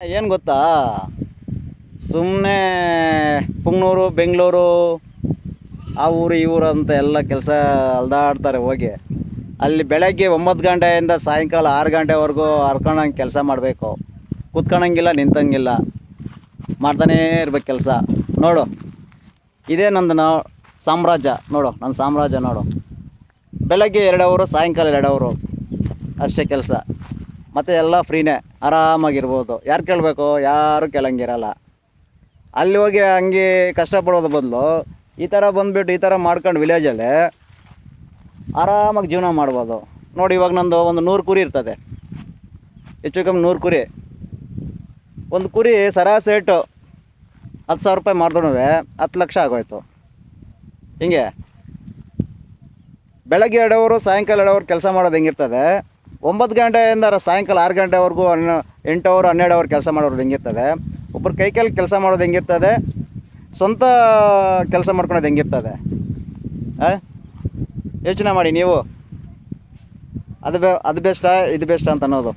ಏನು ಗೊತ್ತಾ, ಸುಮ್ಮನೆ ಪುಂಗ್ನೂರು ಬೆಂಗಳೂರು ಆ ಊರು ಈ ಊರು ಅಂತ ಎಲ್ಲ ಕೆಲಸ ಅಲ್ದಾಡ್ತಾರೆ ಹೋಗಿ. ಅಲ್ಲಿ ಬೆಳಗ್ಗೆ 9 ಗಂಟೆಯಿಂದ ಸಾಯಂಕಾಲ 6 ಗಂಟೆವರೆಗೂ ಹರ್ಕೊಂಡಂಗೆ ಕೆಲಸ ಮಾಡಬೇಕು. ಕೂತ್ಕೊಳಂಗಿಲ್ಲ, ನಿಂತಂಗಿಲ್ಲ, ಮಾಡ್ತಾನೇ ಇರ್ಬೇಕು ಕೆಲಸ. ನೋಡು, ಇದೇ ನಂದು ಸಾಮ್ರಾಜ್ಯ. ನೋಡು ನನ್ನ ಸಾಮ್ರಾಜ್ಯ ನೋಡು. ಬೆಳಗ್ಗೆ 2 ಅವರು, ಸಾಯಂಕಾಲ 2 ಅವರು ಅಷ್ಟೇ ಕೆಲಸ. ಮತ್ತು ಎಲ್ಲ ಫ್ರೀನೇ, ಆರಾಮಾಗಿರ್ಬೋದು. ಯಾರು ಕೇಳಬೇಕು? ಯಾರು ಕೇಳಂಗಿರಲ್ಲ. ಅಲ್ಲಿ ಹೋಗಿ ಹಂಗೆ ಕಷ್ಟಪಡೋದು ಬದಲು ಈ ಥರ ಬಂದುಬಿಟ್ಟು ಈ ಥರ ಮಾಡ್ಕೊಂಡು ವಿಲೇಜಲ್ಲಿ ಆರಾಮಾಗಿ ಜೀವನ ಮಾಡ್ಬೋದು. ನೋಡಿ, ಇವಾಗ ನಂದು ಒಂದು 100 ಕುರಿ ಇರ್ತದೆ, ಹೆಚ್ಚು ಕಮ್ಮಿ 100 ಕುರಿ. ಒಂದು ಕುರಿ ಸರಾಸರಿ ರೇಟು 10,000 ರೂಪಾಯಿ ಮಾರಿದ್ರೂ 10 ಲಕ್ಷ ಆಗೋಯ್ತು. ಹಿಂಗೆ ಬೆಳಗ್ಗೆ 2 ಅವರು, ಸಾಯಂಕಾಲ 2 ಅವರು ಕೆಲಸ ಮಾಡೋದು ಹೆಂಗಿರ್ತದೆ, 9 ಗಂಟೆಯಿಂದ ಸಾಯಂಕಾಲ 6 ಗಂಟೆವರೆಗೂ 8 ಅವರು 12 ಅವರು ಕೆಲಸ ಮಾಡೋದು ಹೆಂಗಿರ್ತದೆ, ಒಬ್ಬರು ಕೈಯಲ್ಲಿ ಕೆಲಸ ಮಾಡೋದು ಹೆಂಗಿರ್ತದೆ, ಸ್ವಂತ ಕೆಲಸ ಮಾಡ್ಕೊಳೋದು ಹೆಂಗಿರ್ತದೆ, ಯೋಚನೆ ಮಾಡಿ ನೀವು. ಅದು ಬೆಸ್ಟಾ ಇದು ಬೆಸ್ಟಾ ಅಂತ ಅನ್ನೋದು.